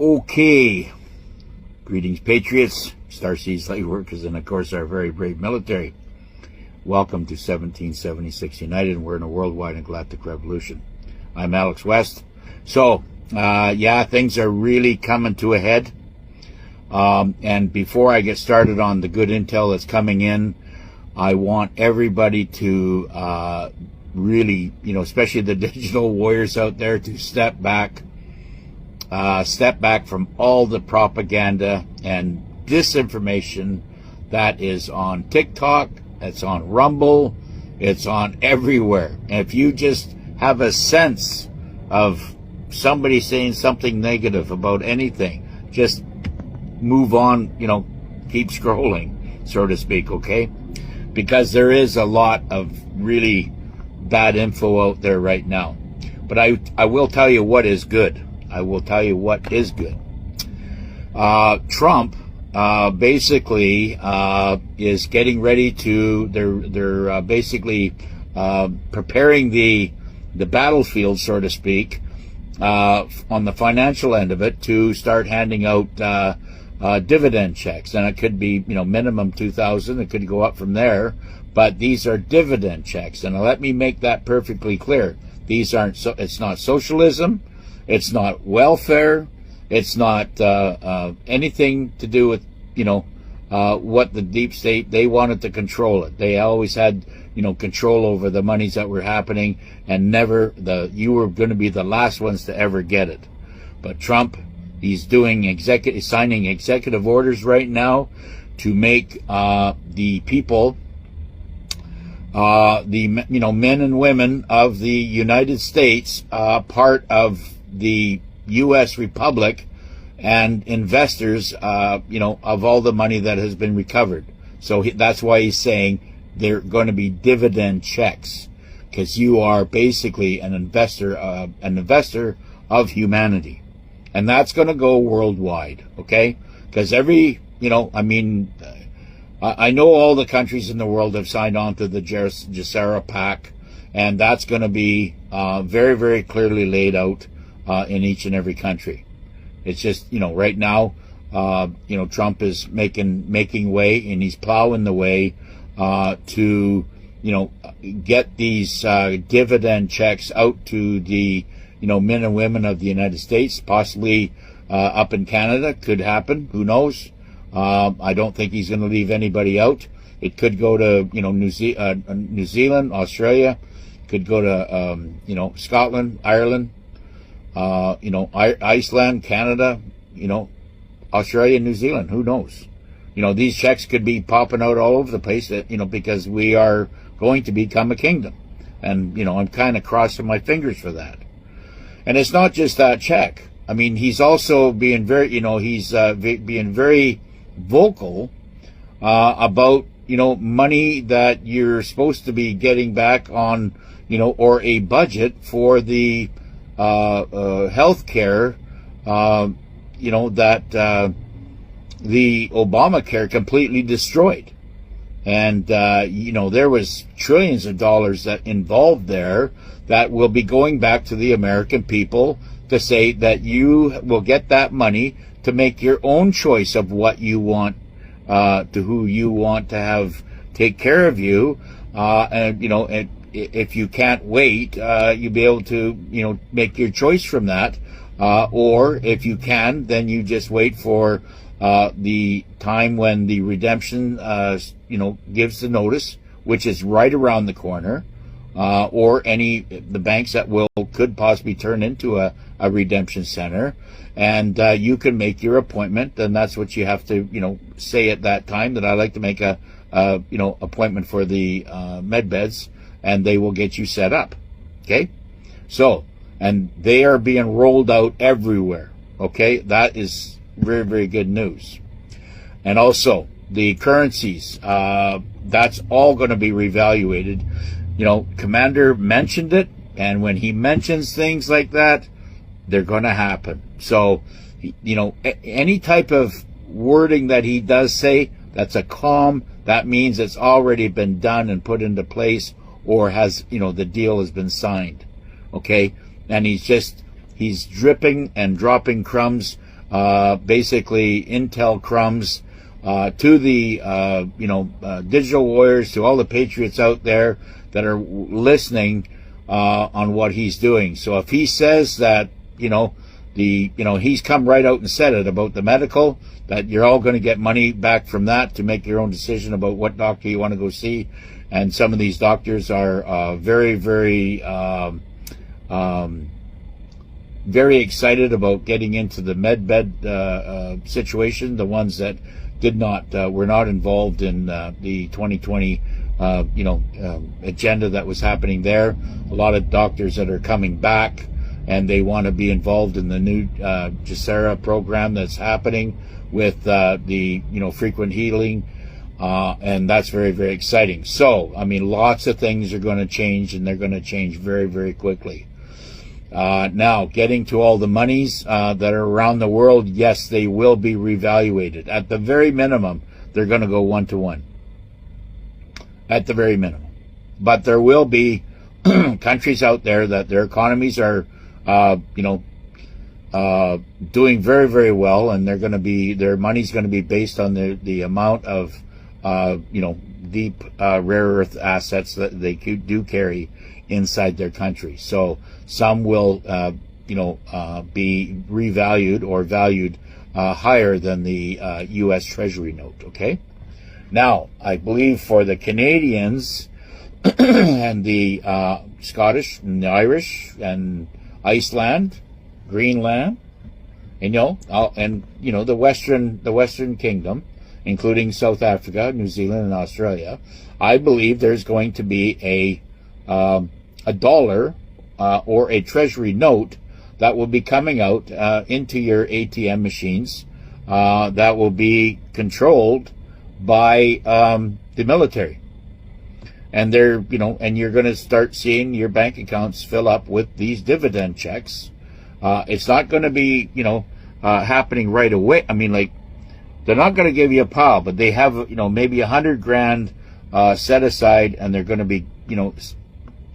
Okay, greetings Patriots, Starseeds Lightworkers, and of course our very brave military. Welcome to 1776 United, and we're in a worldwide and galactic revolution. I'm Alex West. So, yeah, things are really coming to a head. And before I get started on the good intel that's coming in, I want everybody to really, especially the digital warriors out there, to step back from all the propaganda and disinformation that is on TikTok, it's on Rumble, it's on everywhere. And if you just have a sense of somebody saying something negative about anything, just move on, keep scrolling, so to speak, okay? Because there is a lot of really bad info out there right now. But I will tell you what is good. I will tell you what is good. Trump basically is getting ready to, they're basically preparing the battlefield, so to speak, on the financial end of it, to start handing out dividend checks. And it could be, minimum $2,000. It could go up from there. But these are dividend checks. And let me make that perfectly clear. These aren't, it's not socialism. It's not welfare. It's not anything to do with, what the deep state, they wanted to control it. They always had, control over the monies that were happening, and you were going to be the last ones to ever get it. But Trump, he's signing executive orders right now to make the people, men and women of the United States, part of the U.S. Republic, and investors, of all the money that has been recovered. So that's why he's saying they're going to be dividend checks, because you are basically an investor of humanity. And that's going to go worldwide, okay? Because I know all the countries in the world have signed on to the Jassara Pact, and that's going to be very, very clearly laid out in each and every country. It's just, right now, Trump is making way, and he's plowing the way to, get these dividend checks out to the, men and women of the United States, possibly up in Canada. Could happen. Who knows? I don't think he's going to leave anybody out. It could go to, New Zealand, Australia. Could go to, Scotland, Ireland, Iceland, Canada, Australia, New Zealand. Who knows? These checks could be popping out all over the place, because we are going to become a kingdom. And, I'm kind of crossing my fingers for that. And it's not just that check. I mean, he's also being very, being very vocal about, money that you're supposed to be getting back on, or a budget for the health care, that the Obamacare completely destroyed. And, there was trillions of dollars that involved there that will be going back to the American people to say that you will get that money to make your own choice of what you want, to who you want to have take care of you. And if you can't wait, you'll be able to, make your choice from that. Or if you can, then you just wait for the time when the redemption, gives the notice, which is right around the corner, or the banks that could possibly turn into a redemption center, and you can make your appointment. And that's what you have to, say at that time, that I like to make a appointment for the med beds, and they will get you set up. Okay, so, and they are being rolled out everywhere. Okay, that is very, very good news. And also the currencies, that's all going to be reevaluated. Commander mentioned it, and when he mentions things like that, they're going to happen. So, any type of wording that he does say, that's a calm, that means it's already been done and put into place, or has, the deal has been signed. Okay? And he's dripping and dropping crumbs basically intel crumbs to the digital warriors, to all the patriots out there that are listening on what he's doing. So if he says that he's come right out and said it about the medical, that you're all going to get money back from that to make your own decision about what doctor you want to go see. And some of these doctors are very, very, very excited about getting into the med situation. The ones that were not involved in the 2020, agenda that was happening there. A lot of doctors that are coming back, and they want to be involved in the new GESARA program that's happening with the frequent healing. And that's very, very exciting. So, I mean, lots of things are going to change, and they're going to change very, very quickly. Now, getting to all the monies that are around the world, yes, they will be revaluated. At the very minimum, they're going to go 1-to-1. At the very minimum. But there will be countries out there that their economies are, doing very, very well, and their money's going to be based on the amount of deep rare earth assets that they do carry inside their country. So some will be revalued or valued higher than the U.S. Treasury note. Okay. Now, I believe for the Canadians and the Scottish and the Irish and Iceland, Greenland, and the Western Kingdom, including South Africa, New Zealand, and Australia, I believe there's going to be a dollar or a treasury note that will be coming out into your ATM machines that will be controlled by the military. And and you're going to start seeing your bank accounts fill up with these dividend checks. It's not going to be, happening right away. I mean, they're not going to give you a pile, but they have, maybe $100,000 set aside, and they're going to be,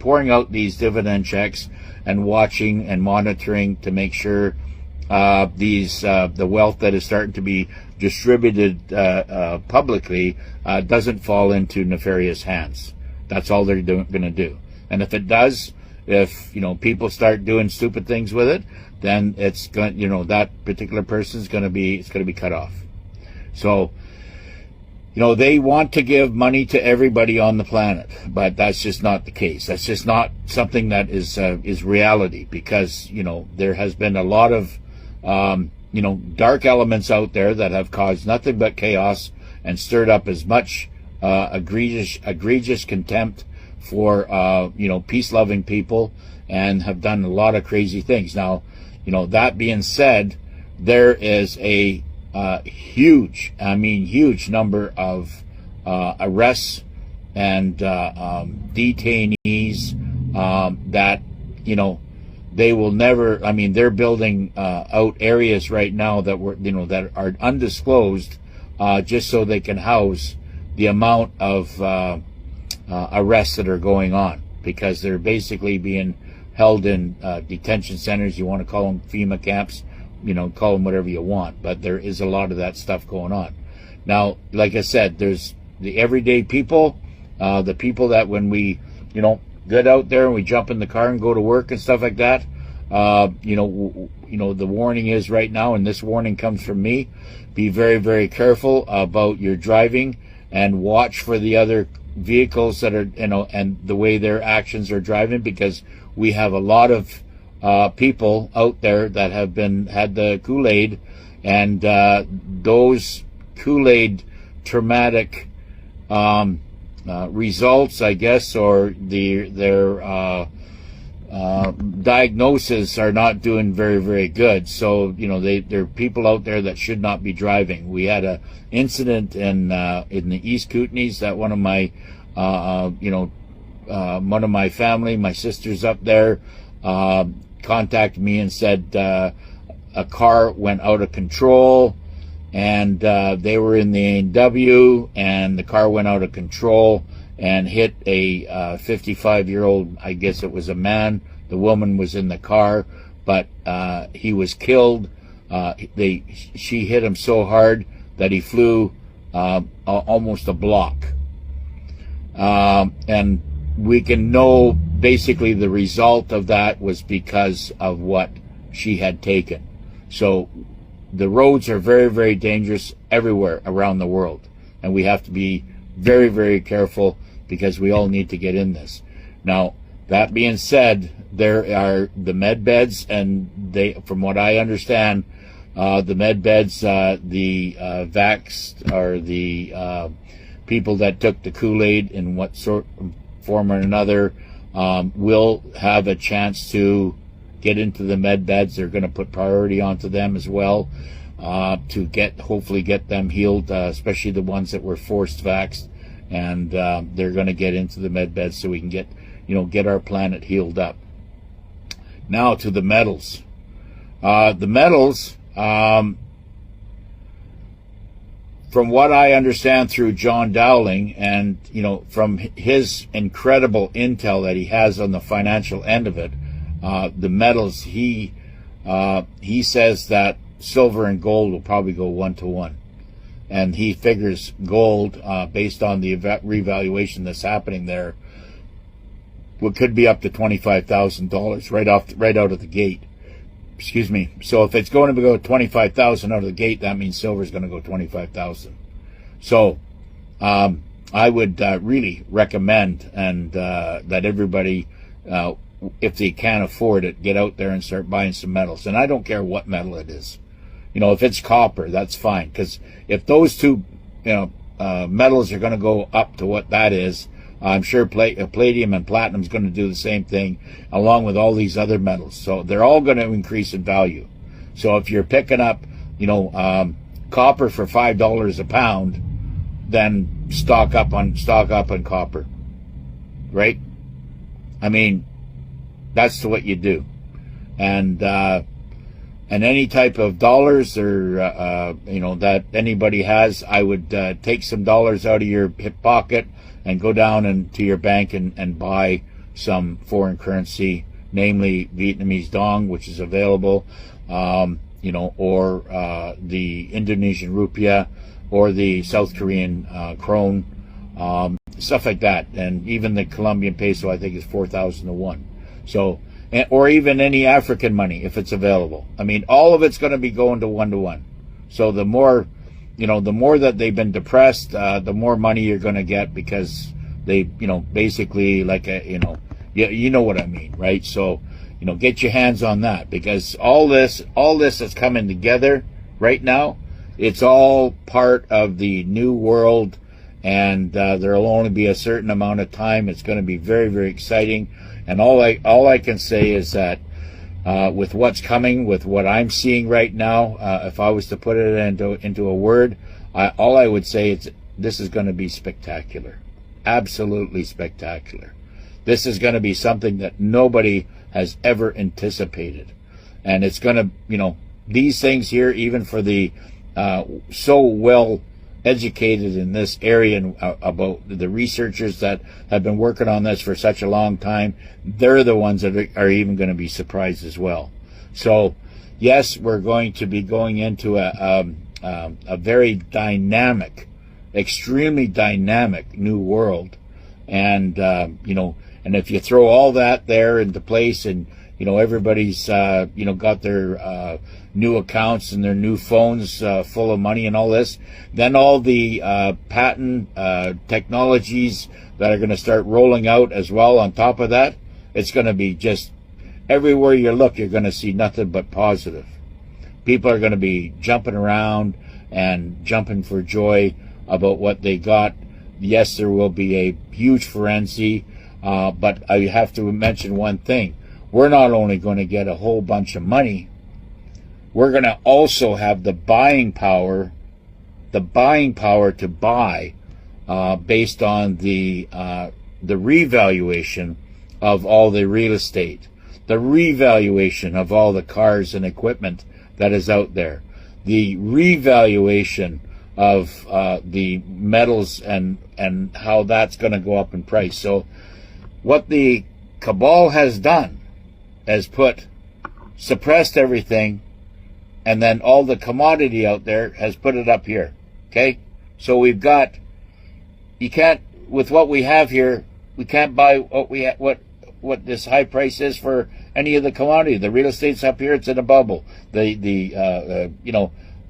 pouring out these dividend checks and watching and monitoring to make sure the wealth that is starting to be distributed publicly doesn't fall into nefarious hands. That's all they're going to do. And if it does, if people start doing stupid things with it, then it's going, that particular person's going to be cut off. So, they want to give money to everybody on the planet, but that's just not the case. That's just not something that is reality, because there has been a lot of dark elements out there that have caused nothing but chaos and stirred up as much egregious contempt for peace-loving people, and have done a lot of crazy things. Now, that being said, there is a huge number of arrests and detainees that they will never. I mean, they're building out areas right now that that are undisclosed, just so they can house the amount of arrests that are going on, because they're basically being held in detention centers. You want to call them FEMA camps, call them whatever you want, but there is a lot of that stuff going on. Now, like I said, there's the everyday people, the people that when we, get out there and we jump in the car and go to work and stuff like that, the warning is right now, and this warning comes from me, be very, very careful about your driving, and watch for the other vehicles that are, and the way their actions are driving, because we have a lot of people out there that have had the Kool-Aid, and those Kool-Aid traumatic results, I guess, or their diagnosis are not doing very, very good. So there are people out there that should not be driving. We had a incident in the East Kootenays that one of my family, my sisters up there, contacted me and said a car went out of control, and they were in the A&W, and the car went out of control and hit a 55-year-old, I guess it was a man. The woman was in the car, but he was killed she hit him so hard that he flew almost a block. And we can know basically the result of that was because of what she had taken. So the roads are very, very dangerous everywhere around the world. And we have to be very, very careful because we all need to get in this. Now, that being said, there are the med beds, and they, from what I understand, the med beds, the vax, or the people that took the Kool-Aid in what sort form or another, will have a chance to get into the med beds. They're going to put priority onto them as well, to hopefully get them healed, especially the ones that were forced vaxxed, and they're going to get into the med beds so we can get our planet healed up. Now to the metals. The metals, from what I understand through John Dowling, and from his incredible intel that he has on the financial end of it, the metals, he says that silver and gold will probably go 1-to-1, and he figures gold, based on the revaluation that's happening there, what could be up to $25,000 right out of the gate. Excuse me. So if it's going to go 25,000 out of the gate, that means silver is going to go 25,000. So I would really recommend and that everybody, if they can afford it, get out there and start buying some metals. And I don't care what metal it is. If it's copper, that's fine. Because if those two, metals are going to go up to what that is, I'm sure palladium and platinum is going to do the same thing, along with all these other metals. So they're all going to increase in value. So if you're picking up, copper for $5 a pound, then stock up on copper, right? I mean, that's what you do. And any type of dollars or that anybody has, I would take some dollars out of your hip pocket and go down to your bank and buy some foreign currency, namely Vietnamese dong, which is available, or the Indonesian rupiah, or the South Korean krone, stuff like that. And even the Colombian peso, I think, is 4,000 to 1. So, or even any African money if it's available. I mean, all of it's going to be going to 1-to-1. So the more that they've been depressed, the more money you're going to get, because they, basically like you know what I mean, right? So, get your hands on that, because all this that's coming together right now, it's all part of the new world, and there'll only be a certain amount of time. It's going to be very, very exciting, and all I can say is that with what's coming, with what I'm seeing right now, if I was to put it into a word, all I would say is this is going to be spectacular, absolutely spectacular. This is going to be something that nobody has ever anticipated, and it's going to, these things here, even for the so well educated in this area and about the researchers that have been working on this for such a long time, they're the ones that are even going to be surprised as well. So yes, we're going to be going into a very dynamic, extremely dynamic new world, and and if you throw all that there into place, and everybody's got their new accounts and their new phones full of money and all this, then all the patent technologies that are going to start rolling out as well on top of that, it's going to be just everywhere you look, you're going to see nothing but positive. People are going to be jumping around and jumping for joy about what they got. Yes, there will be a huge frenzy, but I have to mention one thing. We're not only going to get a whole bunch of money, we're going to also have the buying power to buy based on the revaluation of all the real estate, the revaluation of all the cars and equipment that is out there, the revaluation of the metals and how that's going to go up in price. So what the cabal has done has suppressed everything, and then all the commodity out there has put it up here. Okay? So we've got, you can't, with what we have here, we can't buy what this high price is for any of the commodity. The real estate's up here, it's in a bubble. The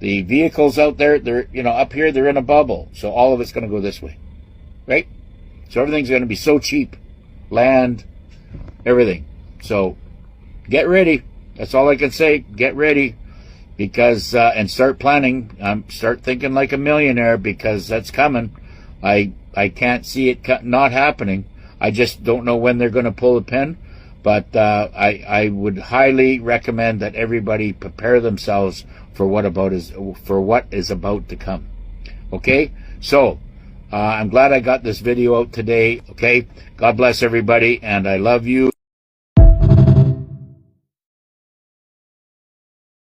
vehicles out there, they're, up here, they're in a bubble. So all of it's going to go this way. Right? So everything's going to be so cheap. Land, everything. So get ready. That's all I can say. Get ready. Because, and start planning. Start thinking like a millionaire, because that's coming. I can't see it not happening. I just don't know when they're going to pull the pin. But I would highly recommend that everybody prepare themselves for what is about to come. Okay? So, I'm glad I got this video out today. Okay? God bless everybody, and I love you.